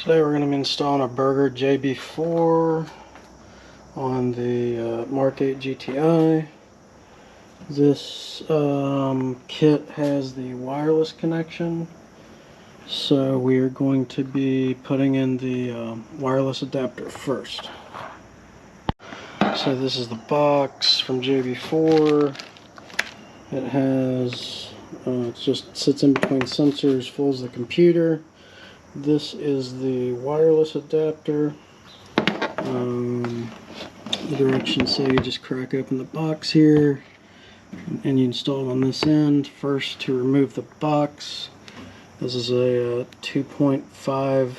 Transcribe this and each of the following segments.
Today we're going to be installing a Burger JB4 on the MK8 GTI. This kit has the wireless connection, so we are going to be putting in the wireless adapter first. So this is the box from JB4. It has, it just sits in between sensors, folds the computer. This is the wireless adapter. The directions say you just crack open the box here and you install it on this end. First, to remove the box, this is a 2.5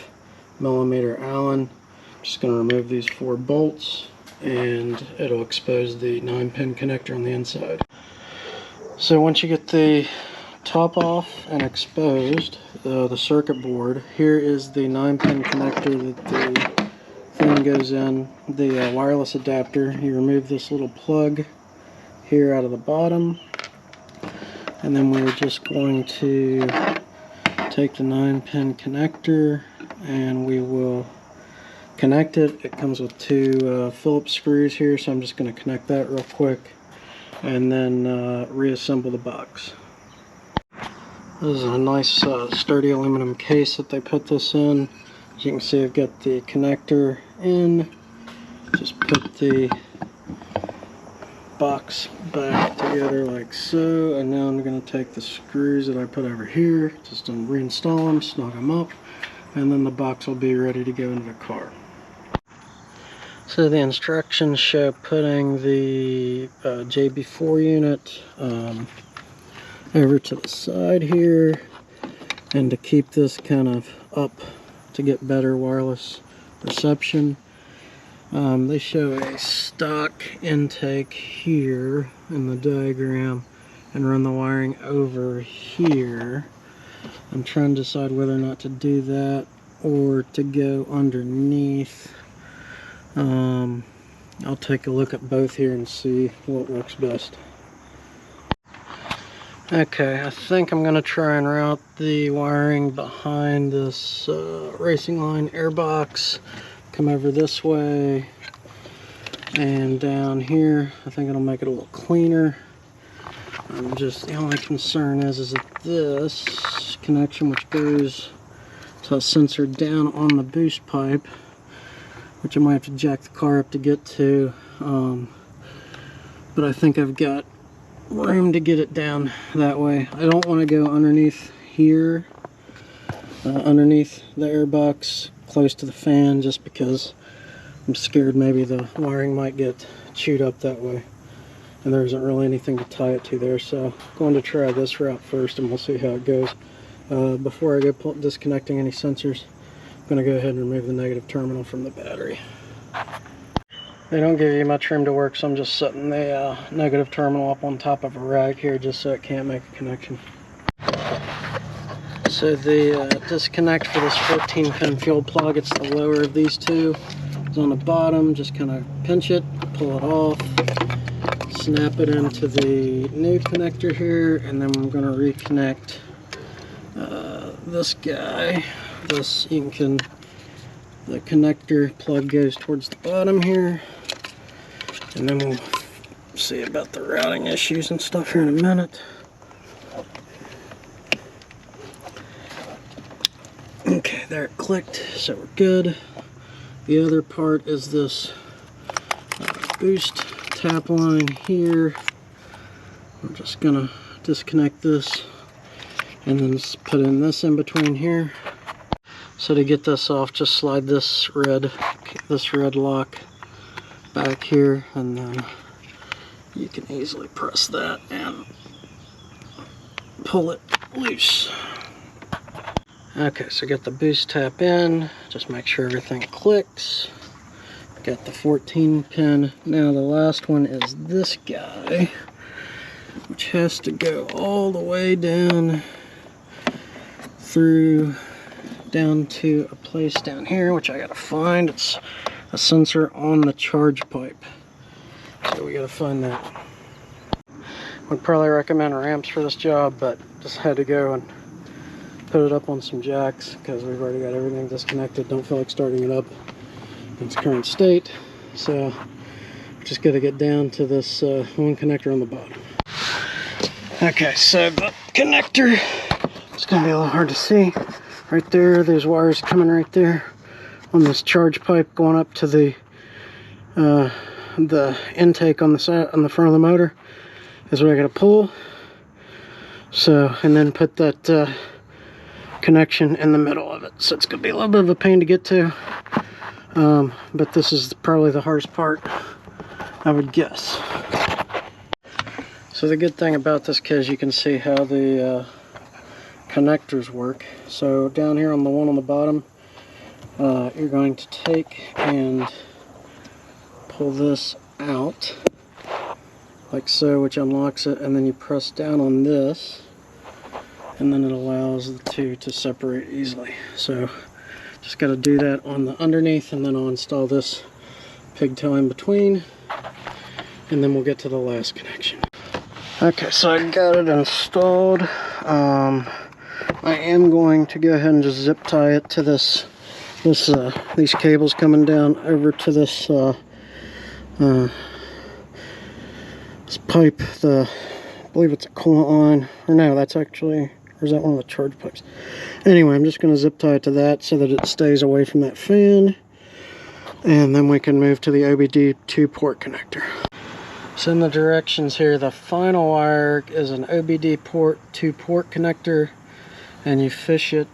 millimeter Allen. I'm just going to remove these 4 bolts and it'll expose the 9-pin connector on the inside. So once you get the top off and exposed, the circuit board, here is the 9-pin connector that the thing goes in, the wireless adapter. You remove this little plug here out of the bottom, and then we're just going to take the 9-pin connector and we will connect it. It comes with 2 Phillips screws here, so I'm just going to connect that real quick and then reassemble the box. This is a nice sturdy aluminum case that they put this in. As you can see, I've got the connector in. Just put the box back together like so, and now I'm going to take the screws that I put over here, just reinstall them, snug them up, and then the box will be ready to go into the car. So the instructions show putting the JB4 unit over to the side here, and to keep this kind of up to get better wireless reception. They show a stock intake here in the diagram and run the wiring over here. I'm trying to decide whether or not to do that or to go underneath. I'll take a look at both here and see what works best. Okay, I think I'm going to try and route the wiring behind this Racingline airbox. Come over this way and down here. I think it'll make it a little cleaner. The only concern is that this connection, which goes to a sensor down on the boost pipe, which I might have to jack the car up to get to, but I think I've got room to get it down that way. I don't want to go underneath here, underneath the airbox, close to the fan, just because I'm scared maybe the wiring might get chewed up that way, and there isn't really anything to tie it to there. So I'm going to try this route first and we'll see how it goes. Before I go disconnecting any sensors, I'm going to go ahead and remove the negative terminal from the battery. They don't give you much room to work, so I'm just setting the negative terminal up on top of a rack here just so it can't make a connection. So the disconnect for this 14-pin fuel plug, it's the lower of these two. It's on the bottom. Just kind of pinch it, pull it off, snap it into the new connector here, and then I'm going to reconnect this guy. The connector plug goes towards the bottom here, and then we'll see about the routing issues and stuff here in a minute. Okay, there it clicked, so we're good. The other part is this boost tap line here. I'm just gonna disconnect this and then just put in this in between here. So to get this off, just slide this red lock back here, and then you can easily press that and pull it loose. Okay, so get the boost tap in, just make sure everything clicks. Got the 14-pin. Now the last one is this guy, which has to go all the way down to a place down here, which I gotta find. It's a sensor on the charge pipe, so we gotta find that. Would probably recommend ramps for this job, but just had to go and put it up on some jacks because we've already got everything disconnected. Don't feel like starting it up in its current state. So just got to get down to this one connector on the bottom. Okay, so the connector, it's going to be a little hard to see. Right there, there's wires coming right there on this charge pipe going up to the intake on the side, on the front of the motor is where I got to pull. So, and then put that connection in the middle of it. So it's going to be a little bit of a pain to get to, but this is probably the hardest part, I would guess. So the good thing about this kit is you can see how the connectors work. So down here on the one on the bottom, you're going to take and pull this out like so, which unlocks it, and then you press down on this and then it allows the two to separate easily. So just got to do that on the underneath, and then I'll install this pigtail in between, and then we'll get to the last connection. Okay, so I got it installed. I am going to go ahead and just zip tie it to this these cables coming down over to this this pipe. I believe it's a coolant line, or no, that's actually, or is that one of the charge pipes? Anyway, I'm just going to zip tie it to that so that it stays away from that fan, and then we can move to the OBD 2-port connector. So in the directions here, the final wire is an OBD port 2-port connector, and you fish it.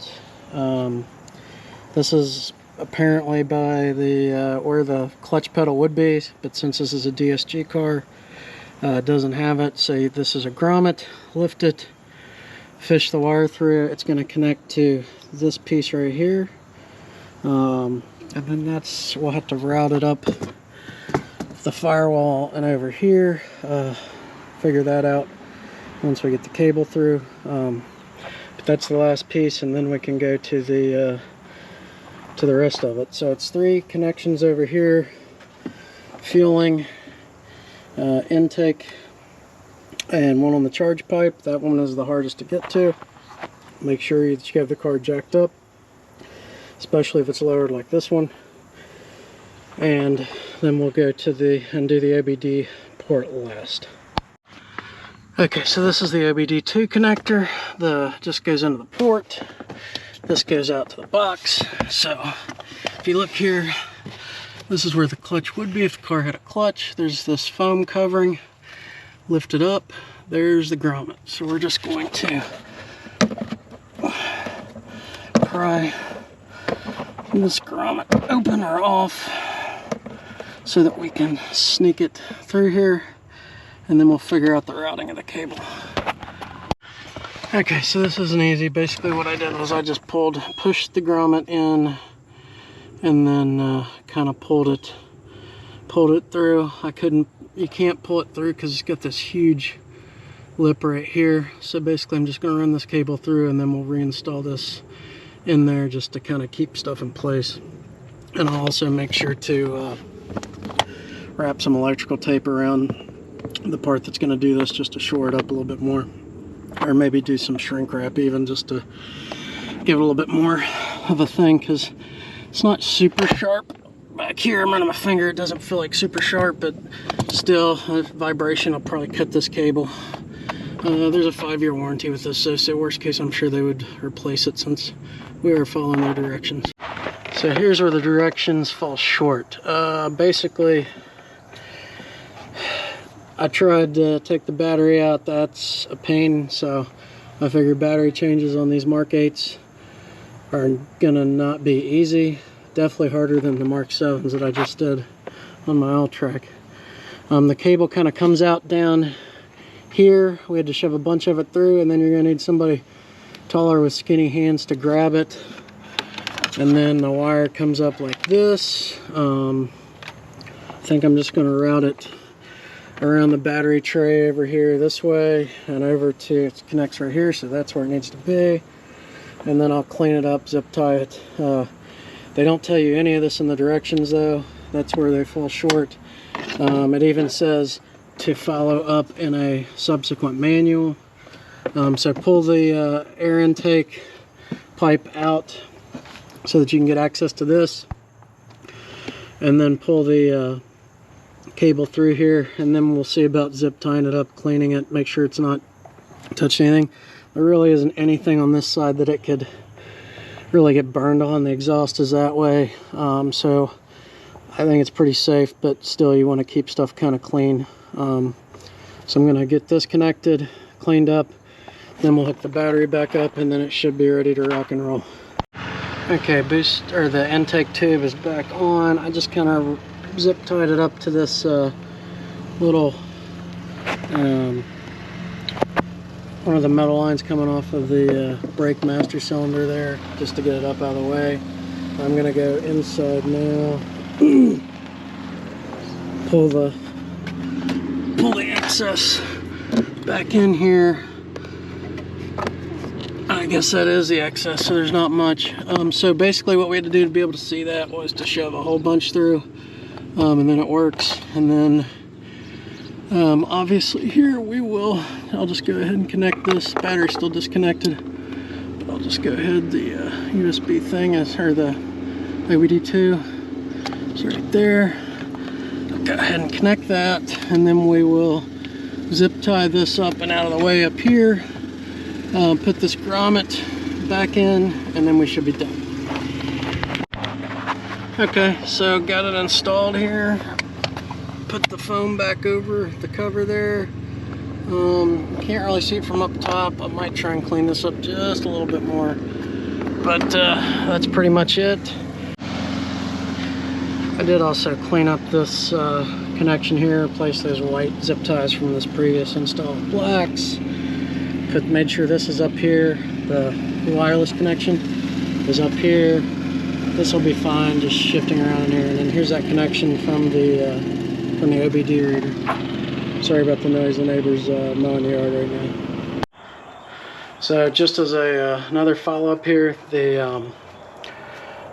This is apparently by the where the clutch pedal would be, but since this is a DSG car, it doesn't have it. So this is a grommet. Lift it, fish the wire through. It's going to connect to this piece right here, and then that's, we'll have to route it up the firewall and over here. Figure that out once we get the cable through. But that's the last piece, and then we can go to the rest of it. So it's 3 connections over here: fueling, intake, and one on the charge pipe. That one is the hardest to get to. Make sure that you have the car jacked up, especially if it's lowered like this one. And then we'll go to do the OBD port last. Okay, so this is the OBD2 connector. Just goes into the port. This goes out to the box. So if you look here, this is where the clutch would be if the car had a clutch. There's this foam covering. Lift it up. There's the grommet. So we're just going to pry this grommet open or off so that we can sneak it through here, and then we'll figure out the routing of the cable. Okay, so this isn't easy. Basically what I did was I just pushed the grommet in, and then kind of pulled it through. You can't pull it through because it's got this huge lip right here. So basically I'm just going to run this cable through, and then we'll reinstall this in there just to kind of keep stuff in place. And I'll also make sure to wrap some electrical tape around the part that's going to do this, just to shore it up a little bit more, or maybe do some shrink wrap even, just to give it a little bit more of a thing, because it's not super sharp back here. I'm running my finger, it doesn't feel like super sharp, but still, a vibration will probably cut this cable. There's a 5-year warranty with this, so worst case I'm sure they would replace it, since we are following their directions. So here's where the directions fall short. Basically, I tried to take the battery out. That's a pain, so I figured battery changes on these Mark 8s are gonna not be easy. Definitely harder than the Mark 7s that I just did on my All-Track. The cable kind of comes out down here. We had to shove a bunch of it through, and then you're gonna need somebody taller with skinny hands to grab it. And then the wire comes up like this. I think I'm just gonna route it around the battery tray over here this way, and over to, it connects right here, so that's where it needs to be. And then I'll clean it up, zip tie it. They don't tell you any of this in the directions though. That's where they fall short. It even says to follow up in a subsequent manual. So pull the air intake pipe out so that you can get access to this, and then pull the cable through here, and then we'll see about zip tying it up, cleaning it, make sure it's not touched anything. There really isn't anything on this side that it could really get burned on. The exhaust is that way, so I think it's pretty safe, but still you want to keep stuff kind of clean. So I'm going to get this connected, cleaned up, then we'll hook the battery back up, and then it should be ready to rock and roll. Okay, the intake tube is back on. I just kind of zip tied it up to this little one of the metal lines coming off of the brake master cylinder there, just to get it up out of the way. I'm gonna go inside now, pull the excess back in here. I guess that is the excess, so there's not much. So basically what we had to do to be able to see that was to shove a whole bunch through, and then it works. And then obviously here I'll just go ahead and connect this. Battery's still disconnected, but I'll just go ahead, the USB thing or the OBD2 is right there. I'll go ahead and connect that, and then we will zip tie this up and out of the way up here. Put this grommet back in, and then we should be done. Okay, so got it installed here. Put the foam back over the cover there. Can't really see it from up top. I might try and clean this up just a little bit more, but that's pretty much it. I did also clean up this connection here, replace those white zip ties from this previous install with blacks. Made sure this is up here, the wireless connection is up here. This will be fine, just shifting around in here. And then here's that connection from the OBD reader. Sorry about the noise, the neighbor's mowing the yard right now. So just as another follow-up here,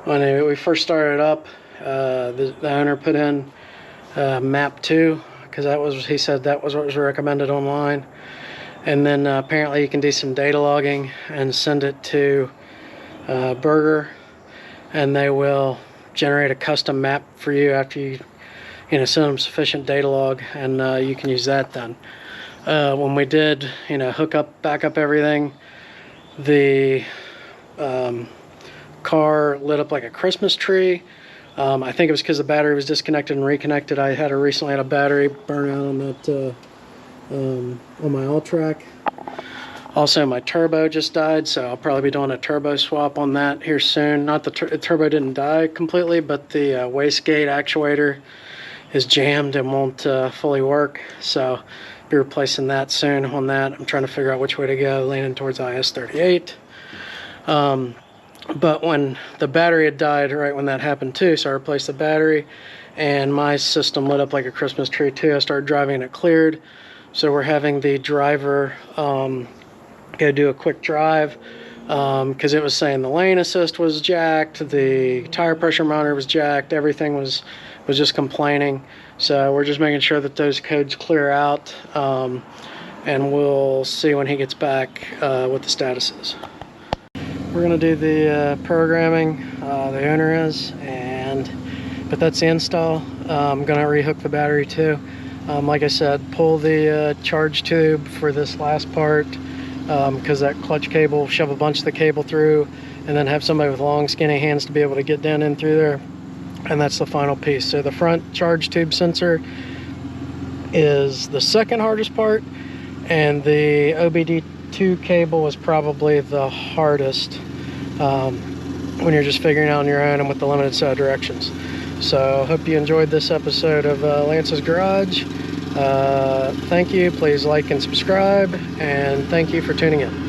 when we first started up, the owner put in map 2, because he said that was what was recommended online. And then apparently you can do some data logging and send it to Burger, and they will generate a custom map for you after you send them sufficient data log, and you can use that then. When we did back up everything, the car lit up like a Christmas tree. I think it was because the battery was disconnected and reconnected. I recently had a battery burn out on that on my all-track. Also, my turbo just died, so I'll probably be doing a turbo swap on that here soon. Not the turbo didn't die completely, but the wastegate actuator is jammed and won't fully work, so I'll be replacing that soon on that. I'm trying to figure out which way to go, leaning towards IS-38. But when the battery had died right when that happened too, so I replaced the battery, and my system lit up like a Christmas tree too. I started driving and it cleared. So we're having the driver go do a quick drive, because it was saying the lane assist was jacked, the tire pressure monitor was jacked, everything was just complaining. So we're just making sure that those codes clear out, and we'll see when he gets back what the status is. We're going to do the programming, the owner is, but that's the install. I'm going to rehook the battery too. Like I said, pull the charge tube for this last part, because that clutch cable, shove a bunch of the cable through, and then have somebody with long skinny hands to be able to get down in through there, and that's the final piece. So the front charge tube sensor is the second hardest part, and the OBD2 cable is probably the hardest when you're just figuring out on your own and with the limited set of directions. So hope you enjoyed this episode of Lance's Garage. Thank you. Please like and subscribe, and thank you for tuning in.